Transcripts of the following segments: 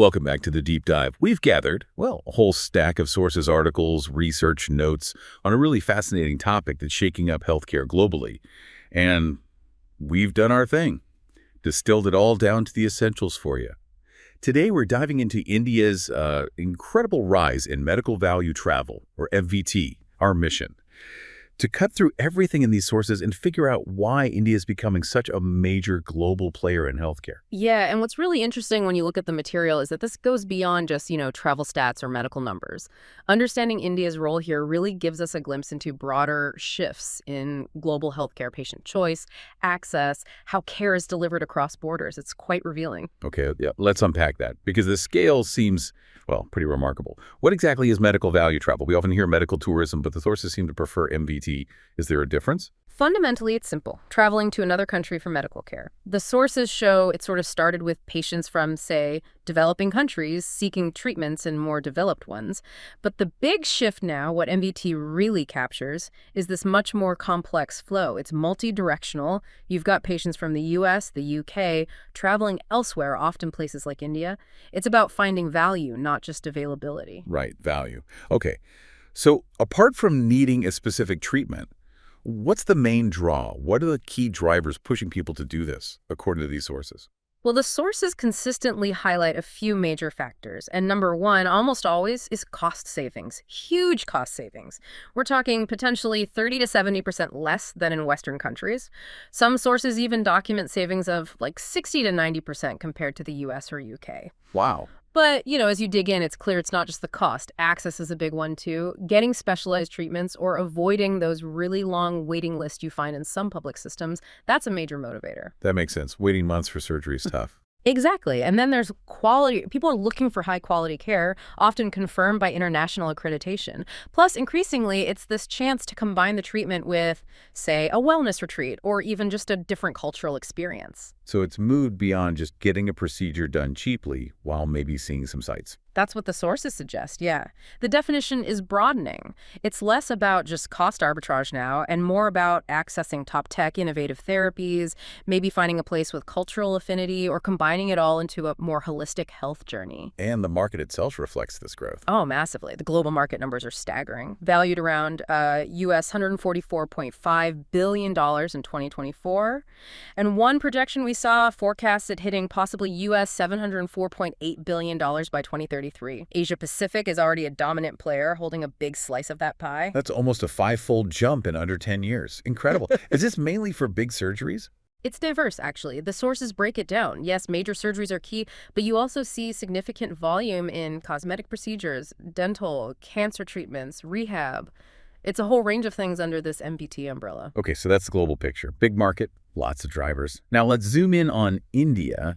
Welcome back to the deep dive. We've gathered, well, a whole stack of sources, articles, research, notes on a really fascinating topic that's shaking up healthcare globally. And we've done our thing, distilled it all down to the essentials for you. Today, we're diving into India's incredible rise in medical value travel, or MVT, our mission, to cut through everything in these sources and figure out why India is becoming such a major global player in healthcare. Yeah, and what's really interesting when you look at the material is that this goes beyond just, travel stats or medical numbers. Understanding India's role here really gives us a glimpse into broader shifts in global healthcare patient choice, access, how care is delivered across borders. It's quite revealing. Okay, yeah, let's unpack that, because the scale seems, well, pretty remarkable. What exactly is medical value travel? We often hear medical tourism, but the sources seem to prefer MVT. Is there a difference? Fundamentally, it's simple: traveling to another country for medical care. The sources show it sort of started with patients from, say, developing countries seeking treatments in more developed ones. But the big shift now, what MVT really captures, is this much more complex flow. It's multi-directional. You've got patients from the US, the UK, traveling elsewhere, often places like India. It's about finding value, not just availability. Right, value. Okay, so apart from needing a specific treatment, what's the main draw? What are the key drivers pushing people to do this, according to these sources? Well, the sources consistently highlight a few major factors. And number one, almost always, is cost savings. Huge cost savings. We're talking potentially 30 to 70% less than in Western countries. Some sources even document savings of like 60 to 90% compared to the US or UK. Wow. But, as you dig in, it's clear it's not just the cost. Access is a big one, too. Getting specialized treatments or avoiding those really long waiting lists you find in some public systems, that's a major motivator. That makes sense. Waiting months for surgery is tough. Exactly. And then there's quality. People are looking for high quality care, often confirmed by international accreditation. Plus, increasingly, it's this chance to combine the treatment with, say, a wellness retreat or even just a different cultural experience. So it's moved beyond just getting a procedure done cheaply while maybe seeing some sights. That's what the sources suggest, yeah. The definition is broadening. It's less about just cost arbitrage now and more about accessing top tech, innovative therapies, maybe finding a place with cultural affinity or combining it all into a more holistic health journey. And the market itself reflects this growth. Oh, massively. The global market numbers are staggering. Valued around US $144.5 billion in 2024. And one projection we saw forecasts it hitting possibly US $704.8 billion by 2033. Asia Pacific is already a dominant player, holding a big slice of that pie. That's almost a five-fold jump in under 10 years. Incredible. Is this mainly for big surgeries? It's diverse, actually. The sources break it down. Yes, major surgeries are key, but you also see significant volume in cosmetic procedures, dental, cancer treatments, rehab. It's a whole range of things under this MVT umbrella. Okay, so that's the global picture. Big market, lots of drivers. Now let's zoom in on India.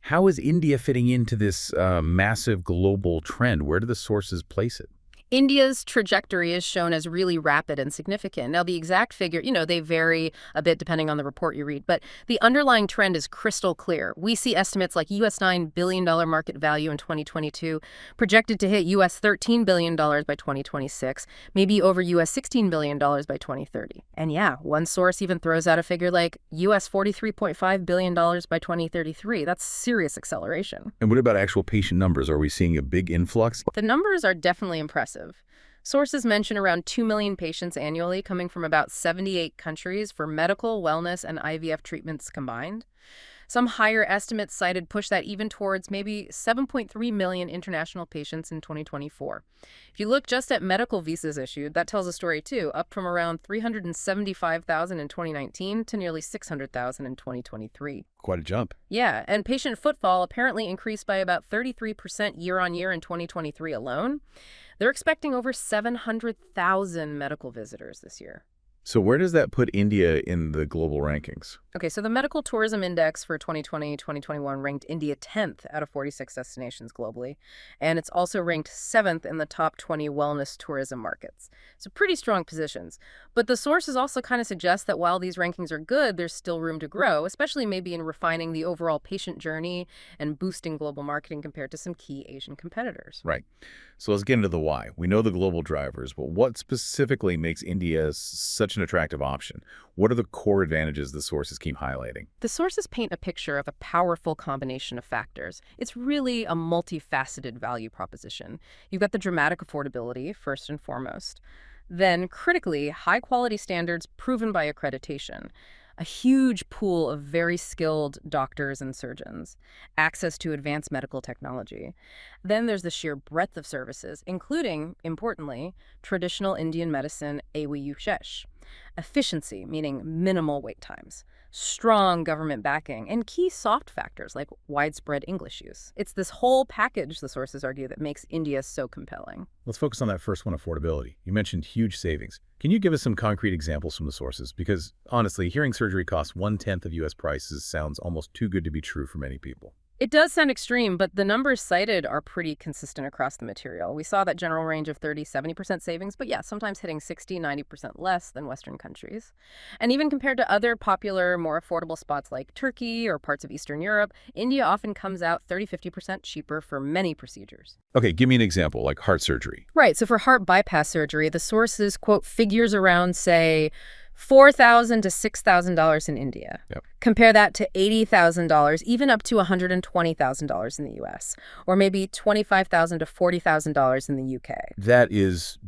How is India fitting into this massive global trend? Where do the sources place it? India's trajectory is shown as really rapid and significant. Now, the exact figure, they vary a bit depending on the report you read, but the underlying trend is crystal clear. We see estimates like US $9 billion market value in 2022, projected to hit US $13 billion by 2026, maybe over US $16 billion by 2030. And yeah, one source even throws out a figure like US $43.5 billion by 2033. That's serious acceleration. And what about actual patient numbers? Are we seeing a big influx? The numbers are definitely impressive. Sources mention around 2 million patients annually coming from about 78 countries for medical, wellness, and IVF treatments combined. Some higher estimates cited push that even towards maybe 7.3 million international patients in 2024. If you look just at medical visas issued, that tells a story too, up from around 375,000 in 2019 to nearly 600,000 in 2023. Quite a jump. Yeah, and patient footfall apparently increased by about 33% year on year in 2023 alone. They're expecting over 700,000 medical visitors this year. So where does that put India in the global rankings? Okay, so the Medical Tourism Index for 2020-2021 ranked India 10th out of 46 destinations globally, and it's also ranked 7th in the top 20 wellness tourism markets. So pretty strong positions. But the sources also kind of suggest that while these rankings are good, there's still room to grow, especially maybe in refining the overall patient journey and boosting global marketing compared to some key Asian competitors. Right. So let's get into the why. We know the global drivers, but what specifically makes India such such an attractive option. What are the core advantages the sources keep highlighting? The sources paint a picture of a powerful combination of factors. It's really a multifaceted value proposition. You've got the dramatic affordability, first and foremost. Then, critically, high-quality standards proven by accreditation. A huge pool of very skilled doctors and surgeons, access to advanced medical technology. Then there's the sheer breadth of services, including, importantly, traditional Indian medicine AWUShesh. Efficiency, meaning minimal wait times. Strong government backing, and key soft factors like widespread English use. It's this whole package, the sources argue, that makes India so compelling. Let's focus on that first one, affordability. You mentioned huge savings. Can you give us some concrete examples from the sources? Because honestly, hearing surgery costs 1/10 of U.S. prices sounds almost too good to be true for many people. It does sound extreme, but the numbers cited are pretty consistent across the material. We saw that general range of 30–70% savings, but yeah, sometimes hitting 60–90% less than Western countries. And even compared to other popular, more affordable spots like Turkey or parts of Eastern Europe, India often comes out 30–50% cheaper for many procedures. Okay, give me an example, like heart surgery. Right, so for heart bypass surgery, the sources quote figures around, say, $4,000 to $6,000 in India. Yep. Compare that to $80,000, even up to $120,000 in the U.S., or maybe $25,000 to $40,000 in the U.K. That is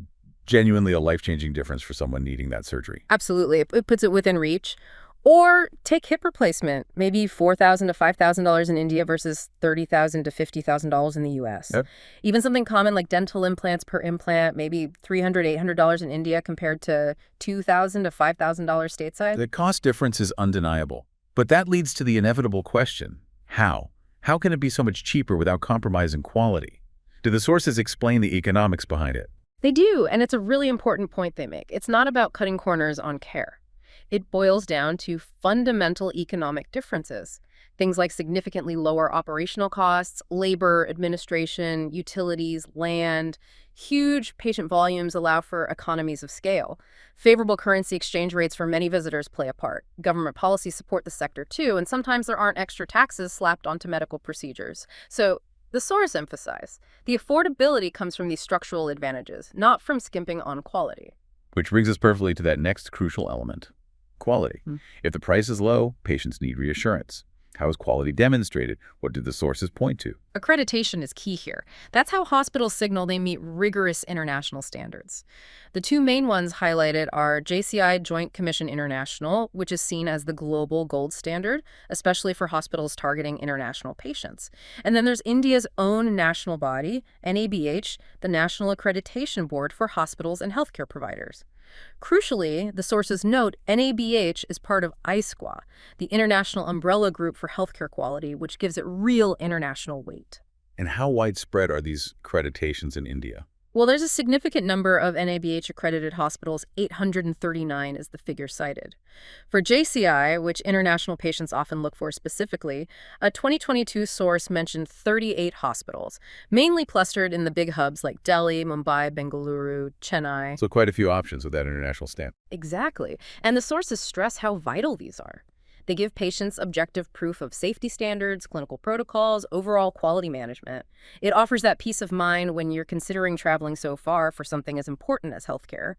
genuinely a life-changing difference for someone needing that surgery. Absolutely. It puts it within reach. Or take hip replacement, maybe $4,000 to $5,000 in India versus $30,000 to $50,000 in the U.S. Yep. Even something common like dental implants per implant, maybe $300–800 in India compared to $2,000 to $5,000 stateside. The cost difference is undeniable. But that leads to the inevitable question, how? How can it be so much cheaper without compromising quality? Do the sources explain the economics behind it? They do, and it's a really important point they make. It's not about cutting corners on care. It boils down to fundamental economic differences. Things like significantly lower operational costs, labor, administration, utilities, land. Huge patient volumes allow for economies of scale. Favorable currency exchange rates for many visitors play a part. Government policies support the sector too, and sometimes there aren't extra taxes slapped onto medical procedures. So the source emphasize the affordability comes from these structural advantages, not from skimping on quality. Which brings us perfectly to that next crucial element. Quality. If the price is low, patients need reassurance. How is quality demonstrated? What do the sources point to? Accreditation is key here. That's how hospitals signal they meet rigorous international standards. The two main ones highlighted are JCI Joint Commission International, which is seen as the global gold standard, especially for hospitals targeting international patients. And then there's India's own national body, NABH, the National Accreditation Board for Hospitals and Healthcare Providers. Crucially, the sources note NABH is part of ISQA, the International Umbrella Group for Healthcare Quality, which gives it real international weight. And how widespread are these accreditations in India? Well, there's a significant number of NABH-accredited hospitals, 839 is the figure cited. For JCI, which international patients often look for specifically, a 2022 source mentioned 38 hospitals, mainly clustered in the big hubs like Delhi, Mumbai, Bengaluru, Chennai. So quite a few options with that international stamp. Exactly. And the sources stress how vital these are. They give patients objective proof of safety standards, clinical protocols, overall quality management. It offers that peace of mind when you're considering traveling so far for something as important as healthcare.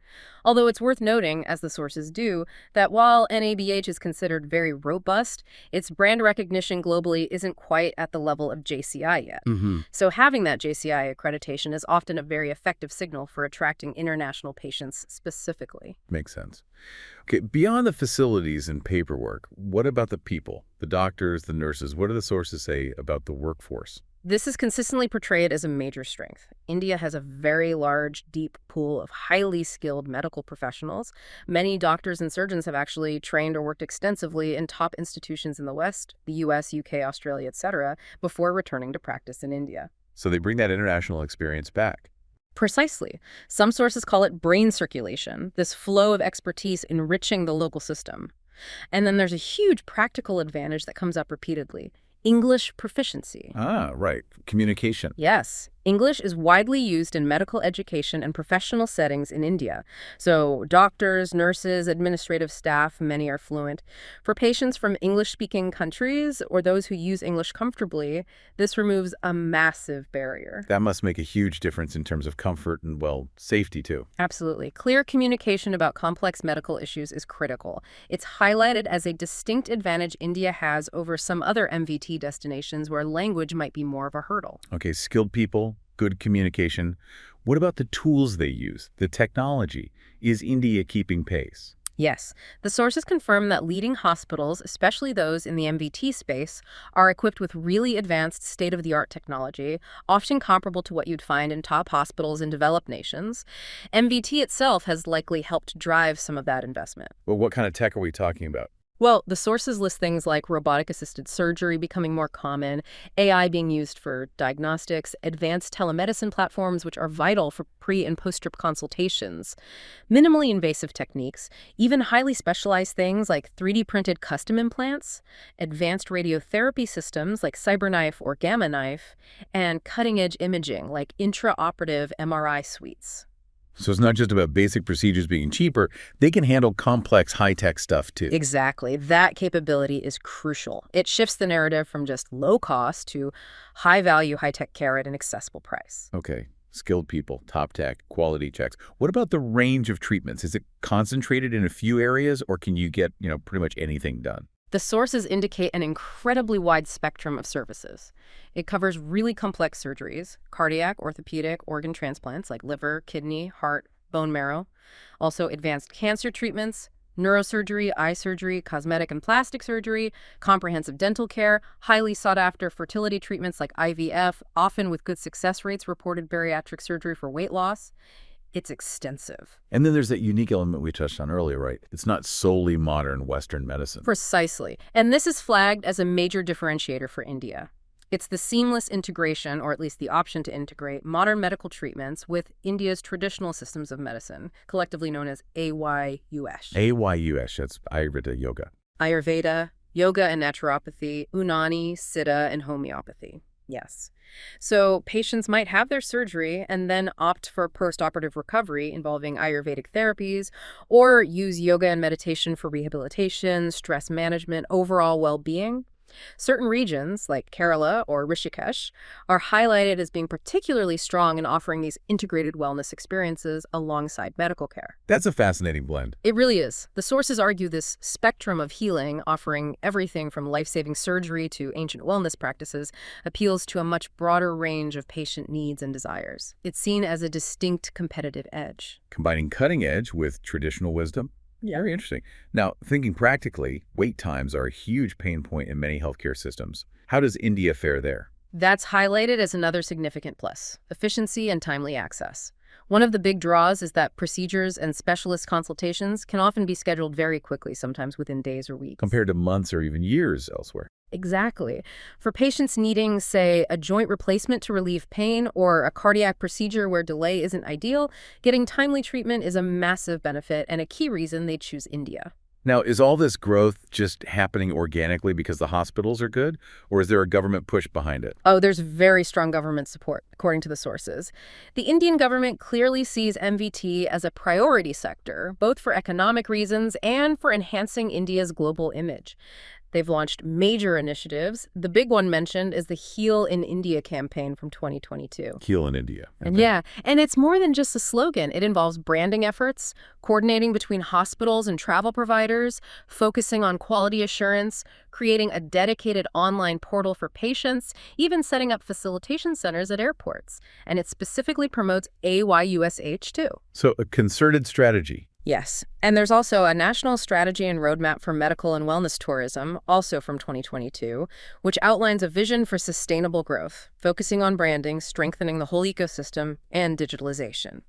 Although it's worth noting, as the sources do, that while NABH is considered very robust, its brand recognition globally isn't quite at the level of JCI yet. So having that JCI accreditation is often a very effective signal for attracting international patients specifically. Makes sense. Okay, beyond the facilities and paperwork, what about the people, the doctors, the nurses? What do the sources say about the workforce? This is consistently portrayed as a major strength. India has a very large, deep pool of highly skilled medical professionals. Many doctors and surgeons have actually trained or worked extensively in top institutions in the West, the US, UK, Australia, etc., before returning to practice in India. So they bring that international experience back. Precisely. Some sources call it brain circulation, this flow of expertise enriching the local system. And then there's a huge practical advantage that comes up repeatedly. English proficiency. Ah, right. Communication. Yes. English is widely used in medical education and professional settings in India. So doctors, nurses, administrative staff, many are fluent. For patients from English-speaking countries or those who use English comfortably, this removes a massive barrier. That must make a huge difference in terms of comfort and, well, safety too. Absolutely. Clear communication about complex medical issues is critical. It's highlighted as a distinct advantage India has over some other MVT destinations where language might be more of a hurdle. Okay, skilled people, good communication. What about the tools they use, the technology? Is India keeping pace? Yes, the sources confirm that leading hospitals, especially those in the MVT space, are equipped with really advanced state-of-the-art technology, often comparable to what you'd find in top hospitals in developed nations. MVT itself has likely helped drive some of that investment. Well, what kind of tech are we talking about? Well, the sources list things like robotic-assisted surgery becoming more common, AI being used for diagnostics, advanced telemedicine platforms which are vital for pre- and post-trip consultations, minimally invasive techniques, even highly specialized things like 3D-printed custom implants, advanced radiotherapy systems like CyberKnife or Gamma Knife, and cutting-edge imaging like intraoperative MRI suites. So it's not just about basic procedures being cheaper. They can handle complex, high-tech stuff too. Exactly. That capability is crucial. It shifts the narrative from just low cost to high value, high tech care at an accessible price. Okay. Skilled people, top tech, quality checks. What about the range of treatments? Is it concentrated in a few areas or can you get, pretty much anything done? The sources indicate an incredibly wide spectrum of services. It covers really complex surgeries, cardiac, orthopedic, organ transplants like liver, kidney, heart, bone marrow, also advanced cancer treatments, neurosurgery, eye surgery, cosmetic and plastic surgery, comprehensive dental care, highly sought-after fertility treatments like IVF, often with good success rates, reported bariatric surgery for weight loss. It's extensive. And then there's that unique element we touched on earlier, right? It's not solely modern Western medicine. Precisely. And this is flagged as a major differentiator for India. It's the seamless integration, or at least the option to integrate, modern medical treatments with India's traditional systems of medicine, collectively known as AYUS. AYUS, that's Ayurveda yoga. Ayurveda, yoga and naturopathy, Unani, Siddha, and homeopathy. Yes. So patients might have their surgery and then opt for post-operative recovery involving Ayurvedic therapies or use yoga and meditation for rehabilitation, stress management, overall well-being. Certain regions, like Kerala or Rishikesh, are highlighted as being particularly strong in offering these integrated wellness experiences alongside medical care. That's a fascinating blend. It really is. The sources argue this spectrum of healing, offering everything from life-saving surgery to ancient wellness practices, appeals to a much broader range of patient needs and desires. It's seen as a distinct competitive edge. Combining cutting edge with traditional wisdom. Yeah. Very interesting. Now, thinking practically, wait times are a huge pain point in many healthcare systems. How does India fare there? That's highlighted as another significant plus: efficiency and timely access. One of the big draws is that procedures and specialist consultations can often be scheduled very quickly, sometimes within days or weeks. Compared to months or even years elsewhere. Exactly. For patients needing, say, a joint replacement to relieve pain or a cardiac procedure where delay isn't ideal, getting timely treatment is a massive benefit and a key reason they choose India. Now, is all this growth just happening organically because the hospitals are good, or is there a government push behind it? Oh, there's very strong government support, according to the sources. The Indian government clearly sees MVT as a priority sector, both for economic reasons and for enhancing India's global image. They've launched major initiatives. The big one mentioned is the Heal in India campaign from 2022. Heal in India. Okay. And it's more than just a slogan. It involves branding efforts, coordinating between hospitals and travel providers, focusing on quality assurance, creating a dedicated online portal for patients, even setting up facilitation centers at airports. And it specifically promotes AYUSH too. So a concerted strategy. Yes. And there's also a national strategy and roadmap for medical and wellness tourism, also from 2022, which outlines a vision for sustainable growth, focusing on branding, strengthening the whole ecosystem, and digitalization.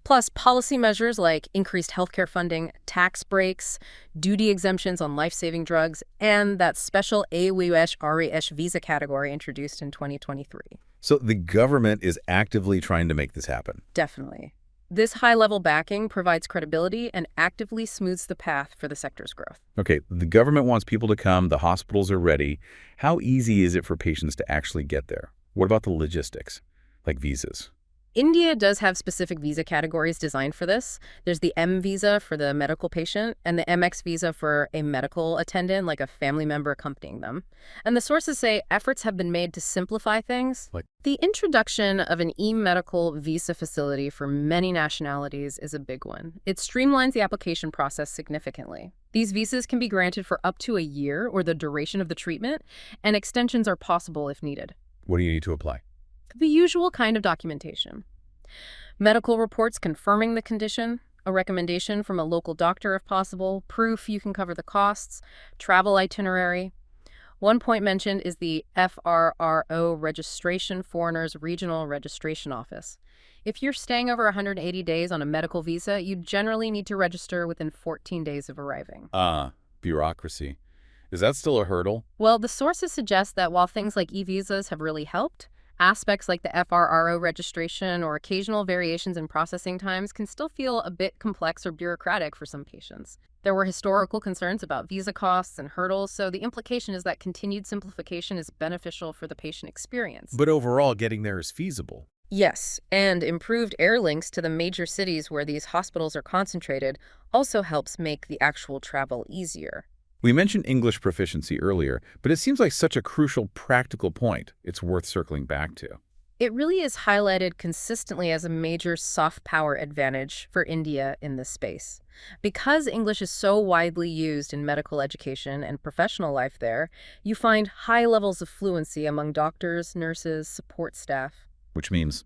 Plus, policy measures like increased healthcare funding, tax breaks, duty exemptions on life-saving drugs, and that special AWS-RES visa category introduced in 2023. So the government is actively trying to make this happen. Definitely. This high-level backing provides credibility and actively smooths the path for the sector's growth. Okay, the government wants people to come, the hospitals are ready. How easy is it for patients to actually get there? What about the logistics? like visas. India does have specific visa categories designed for this. There's the M visa for the medical patient and the MX visa for a medical attendant, like a family member accompanying them. And the sources say efforts have been made to simplify things. Like, The introduction of an e-medical visa facility for many nationalities is a big one. It streamlines the application process significantly. These visas can be granted for up to a year or the duration of the treatment, and extensions are possible if needed. what do you need to apply? The usual kind of documentation. Medical reports confirming the condition, a recommendation from a local doctor if possible, proof you can cover the costs, travel itinerary. One point mentioned is the FRRO registration, Foreigners Regional Registration Office. If you're staying over 180 days on a medical visa, you generally need to register within 14 days of arriving. Bureaucracy. Is that still a hurdle? Well, the sources suggest that while things like e-visas have really helped, aspects like the FRRO registration or occasional variations in processing times can still feel a bit complex or bureaucratic for some patients. There were historical concerns about visa costs and hurdles, so the implication is that continued simplification is beneficial for the patient experience. But overall, getting there is feasible. Yes, and improved air links to the major cities where these hospitals are concentrated also helps make the actual travel easier. We mentioned English proficiency earlier, but it seems like such a crucial practical point it's worth circling back to. It really is highlighted consistently as a major soft power advantage for India in this space. Because English is so widely used in medical education and professional life there, you find high levels of fluency among doctors, nurses, support staff. Which means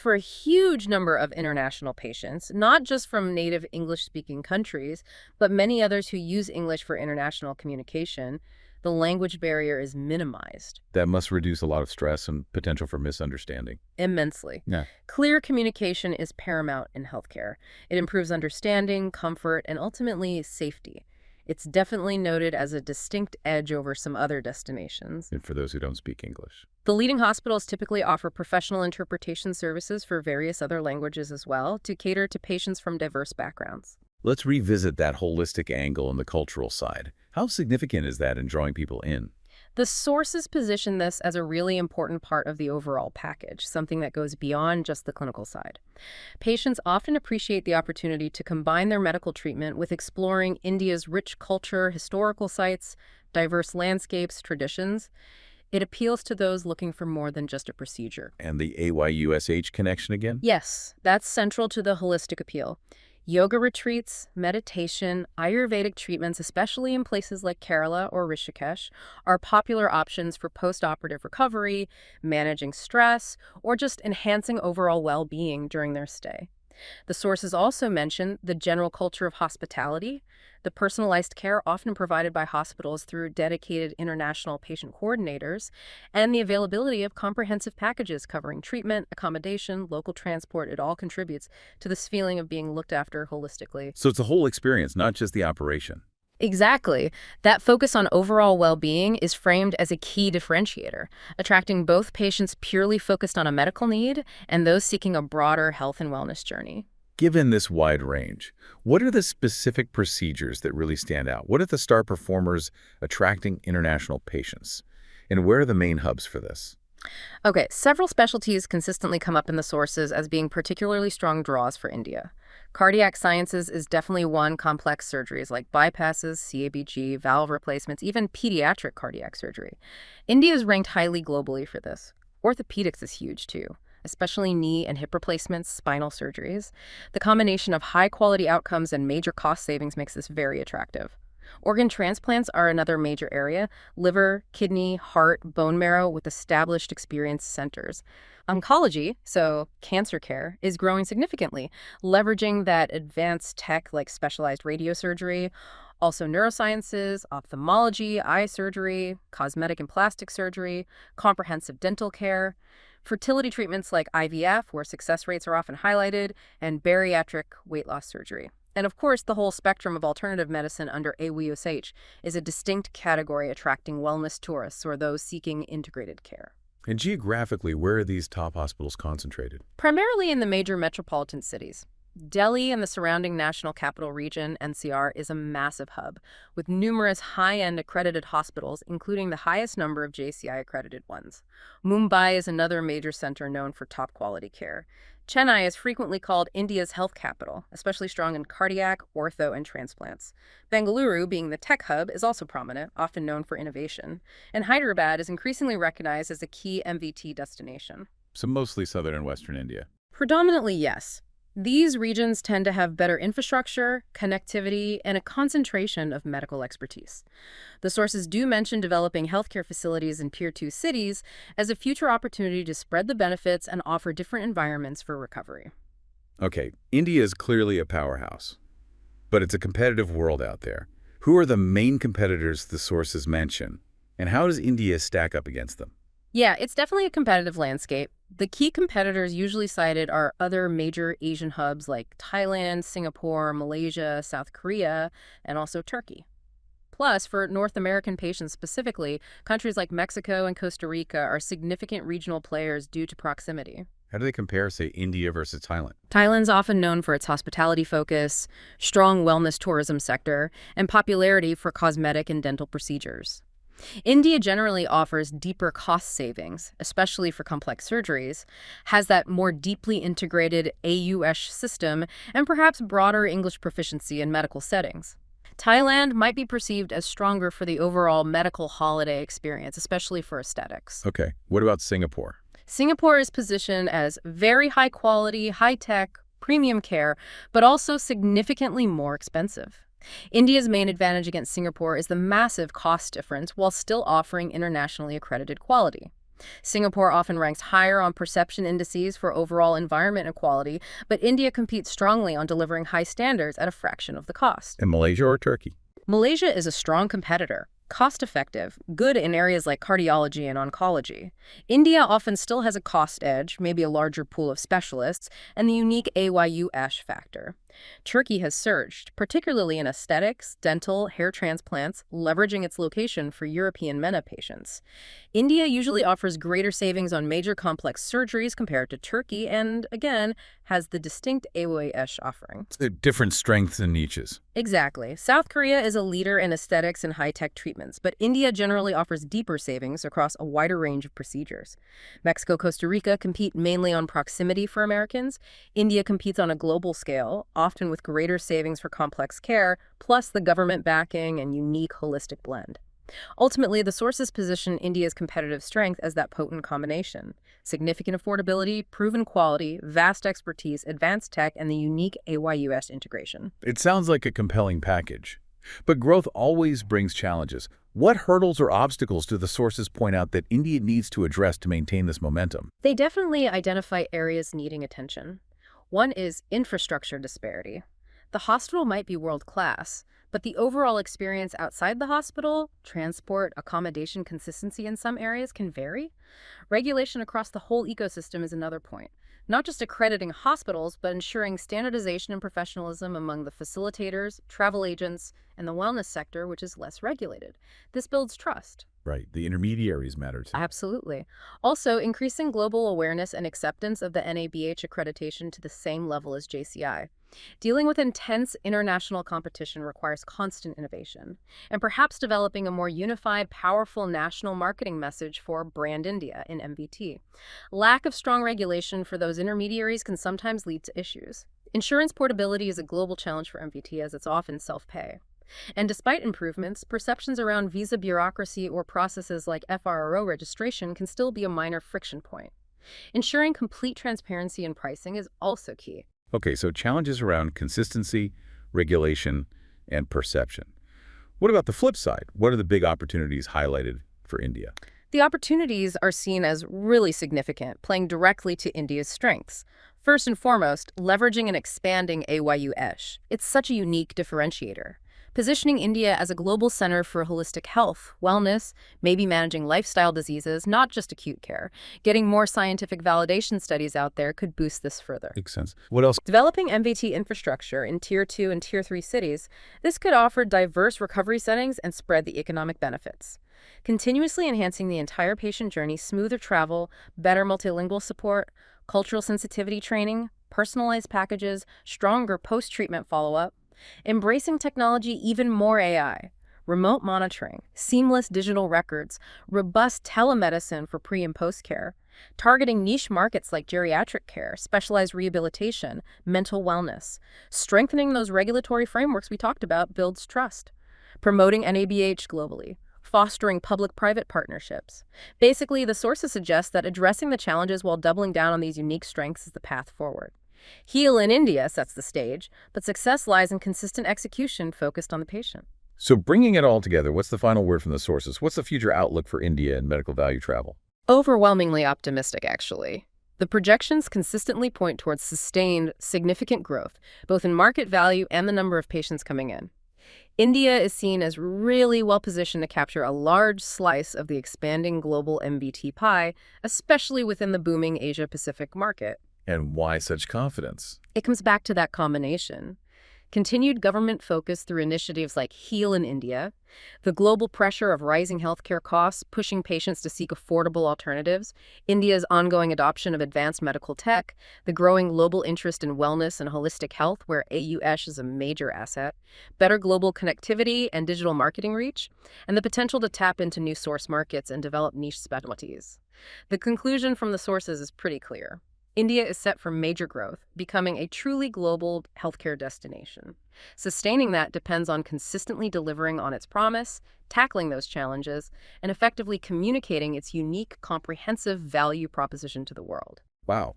For a huge number of international patients, not just from native English-speaking countries, but many others who use English for international communication, the language barrier is minimized. that must reduce a lot of stress and potential for misunderstanding. Immensely. Yeah. Clear communication is paramount in healthcare. It improves understanding, comfort, and ultimately safety. It's definitely noted as a distinct edge over some other destinations. And for those who don't speak English. The leading hospitals typically offer professional interpretation services for various other languages as well to cater to patients from diverse backgrounds. Let's revisit that holistic angle and the cultural side. How significant is that in drawing people in? The sources position this as a really important part of the overall package, something that goes beyond just the clinical side. Patients often appreciate the opportunity to combine their medical treatment with exploring India's rich culture, historical sites, diverse landscapes, traditions. It appeals to those looking for more than just a procedure. And the AYUSH connection again? Yes, that's central to the holistic appeal. Yoga retreats, meditation, Ayurvedic treatments, especially in places like Kerala or Rishikesh, are popular options for post-operative recovery, managing stress, or just enhancing overall well-being during their stay. The sources also mention the general culture of hospitality, the personalized care often provided by hospitals through dedicated international patient coordinators, and the availability of comprehensive packages covering treatment, accommodation, local transport. It all contributes to this feeling of being looked after holistically. So it's a whole experience, not just the operation. Exactly. That focus on overall well-being is framed as a key differentiator, attracting both patients purely focused on a medical need and those seeking a broader health and wellness journey. Given this wide range, what are the specific procedures that really stand out? What are the star performers attracting international patients? And where are the main hubs for this? Okay, several specialties consistently come up in the sources as being particularly strong draws for India. Cardiac sciences is definitely one. Complex surgeries like bypasses, CABG, valve replacements, even pediatric cardiac surgery. India is ranked highly globally for this. Orthopedics is huge too, especially knee and hip replacements, spinal surgeries. The combination of high-quality outcomes and major cost savings makes this very attractive. Organ transplants are another major area: liver, kidney, heart, bone marrow with established experienced centers. Oncology, so cancer care, is growing significantly, leveraging that advanced tech like specialized radiosurgery. Also neurosciences, ophthalmology, eye surgery, cosmetic and plastic surgery, comprehensive dental care, fertility treatments like IVF, where success rates are often highlighted, and bariatric weight loss surgery. And of course, the whole spectrum of alternative medicine under AWSH is a distinct category attracting wellness tourists or those seeking integrated care. And geographically, where are these top hospitals concentrated? Primarily in the major metropolitan cities. Delhi and the surrounding National Capital Region, NCR, is a massive hub with numerous high-end accredited hospitals, including the highest number of JCI-accredited ones. Mumbai is another major center known for top-quality care. Chennai is frequently called India's health capital, especially strong in cardiac, ortho, and transplants. Bengaluru, being the tech hub, is also prominent, often known for innovation. And Hyderabad is increasingly recognized as a key MVT destination. So mostly southern and western India. Predominantly, yes. These regions tend to have better infrastructure, connectivity, and a concentration of medical expertise. The sources do mention developing healthcare facilities in Tier 2 cities as a future opportunity to spread the benefits and offer different environments for recovery. Okay, India is clearly a powerhouse, but it's a competitive world out there. Who are the main competitors the sources mention, and how does India stack up against them? Yeah, it's definitely a competitive landscape. The key competitors usually cited are other major Asian hubs like Thailand, Singapore, Malaysia, South Korea, and also Turkey. Plus, for North American patients specifically, countries like Mexico and Costa Rica are significant regional players due to proximity. How do they compare, say, India versus Thailand? Thailand's often known for its hospitality focus, strong wellness tourism sector, and popularity for cosmetic and dental procedures. India generally offers deeper cost savings, especially for complex surgeries, has that more deeply integrated AUS system, and perhaps broader English proficiency in medical settings. Thailand might be perceived as stronger for the overall medical holiday experience, especially for aesthetics. Okay, what about Singapore? Singapore is positioned as very high quality, high tech, premium care, but also significantly more expensive. India's main advantage against Singapore is the massive cost difference while still offering internationally accredited quality. Singapore often ranks higher on perception indices for overall environment equality, but India competes strongly on delivering high standards at a fraction of the cost. And Malaysia or Turkey? Malaysia is a strong competitor, cost-effective, good in areas like cardiology and oncology. India often still has a cost edge, maybe a larger pool of specialists, and the unique AYU-ASH factor. Turkey has surged, particularly in aesthetics, dental, hair transplants, leveraging its location for European MENA patients. India usually offers greater savings on major complex surgeries compared to Turkey and, again, has the distinct AYU-ASH offering. Different strengths and niches. Exactly. South Korea is a leader in aesthetics and high-tech treatments, but India generally offers deeper savings across a wider range of procedures. Mexico, Costa Rica compete mainly on proximity for Americans. India competes on a global scale, often with greater savings for complex care, plus the government backing and unique holistic blend. Ultimately, the sources position India's competitive strength as that potent combination: significant affordability, proven quality, vast expertise, advanced tech, and the unique AYUS integration. It sounds like a compelling package. But growth always brings challenges. What hurdles or obstacles do the sources point out that India needs to address to maintain this momentum? They definitely identify areas needing attention. One is infrastructure disparity. The hospital might be world-class, but the overall experience outside the hospital, transport, accommodation consistency in some areas can vary. Regulation across the whole ecosystem is another point. Not just accrediting hospitals, but ensuring standardization and professionalism among the facilitators, travel agents, and the wellness sector, which is less regulated. This builds trust. Right, the intermediaries matter too. Absolutely. Also, increasing global awareness and acceptance of the NABH accreditation to the same level as JCI. Dealing with intense international competition requires constant innovation, and perhaps developing a more unified, powerful national marketing message for Brand India in MVT. Lack of strong regulation for those intermediaries can sometimes lead to issues. Insurance portability is a global challenge for MVT as it's often self-pay. And despite improvements, perceptions around visa bureaucracy or processes like FRRO registration can still be a minor friction point. Ensuring complete transparency in pricing is also key. Okay, so challenges around consistency, regulation, and perception. What about the flip side? What are the big opportunities highlighted for India? The opportunities are seen as really significant, playing directly to India's strengths. First and foremost, leveraging and expanding AYU-ASH. It's such a unique differentiator. Positioning India as a global center for holistic health, wellness, maybe managing lifestyle diseases, not just acute care. Getting more scientific validation studies out there could boost this further. Makes sense. What else? Developing MVT infrastructure in Tier 2 and Tier 3 cities, this could offer diverse recovery settings and spread the economic benefits. Continuously enhancing the entire patient journey, smoother travel, better multilingual support, cultural sensitivity training, personalized packages, stronger post-treatment follow-up, embracing technology, even more AI, remote monitoring, seamless digital records, robust telemedicine for pre- and post-care, targeting niche markets like geriatric care, specialized rehabilitation, mental wellness. Strengthening those regulatory frameworks we talked about builds trust. Promoting NABH globally, fostering public-private partnerships. Basically, the sources suggest that addressing the challenges while doubling down on these unique strengths is the path forward. HEAL in India sets the stage, but success lies in consistent execution focused on the patient. So bringing it all together, what's the final word from the sources? What's the future outlook for India and medical value travel? Overwhelmingly optimistic, actually. The projections consistently point towards sustained, significant growth, both in market value and the number of patients coming in. India is seen as really well positioned to capture a large slice of the expanding global MVT pie, especially within the booming Asia-Pacific market. And why such confidence? It comes back to that combination. Continued government focus through initiatives like HEAL in India, the global pressure of rising healthcare costs pushing patients to seek affordable alternatives, India's ongoing adoption of advanced medical tech, the growing global interest in wellness and holistic health where AUSH is a major asset, better global connectivity and digital marketing reach, and the potential to tap into new source markets and develop niche specialties. The conclusion from the sources is pretty clear. India is set for major growth, becoming a truly global healthcare destination. Sustaining that depends on consistently delivering on its promise, tackling those challenges, and effectively communicating its unique, comprehensive value proposition to the world. Wow,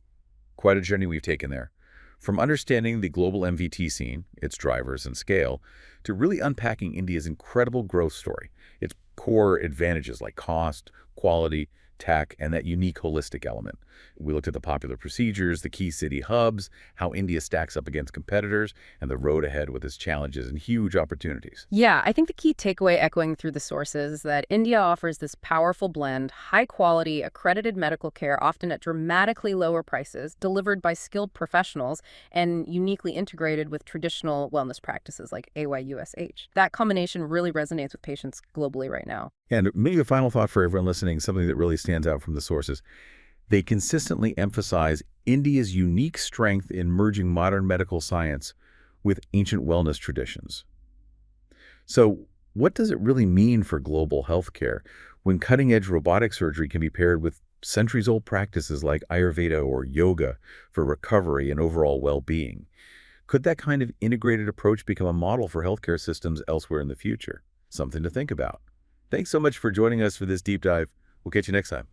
quite a journey we've taken there. From understanding the global MVT scene, its drivers and scale, to really unpacking India's incredible growth story, its core advantages like cost, quality, tech, and that unique holistic element. We looked at the popular procedures, the key city hubs, how India stacks up against competitors, and the road ahead with its challenges and huge opportunities. Yeah, I think the key takeaway echoing through the sources is that India offers this powerful blend, high-quality, accredited medical care, often at dramatically lower prices, delivered by skilled professionals, and uniquely integrated with traditional wellness practices like AYUSH. That combination really resonates with patients globally right now. And maybe a final thought for everyone listening, something that really stands out from the sources. They consistently emphasize India's unique strength in merging modern medical science with ancient wellness traditions. So what does it really mean for global healthcare when cutting-edge robotic surgery can be paired with centuries-old practices like Ayurveda or yoga for recovery and overall well-being? Could that kind of integrated approach become a model for healthcare systems elsewhere in the future? Something to think about. Thanks so much for joining us for this deep dive. We'll catch you next time.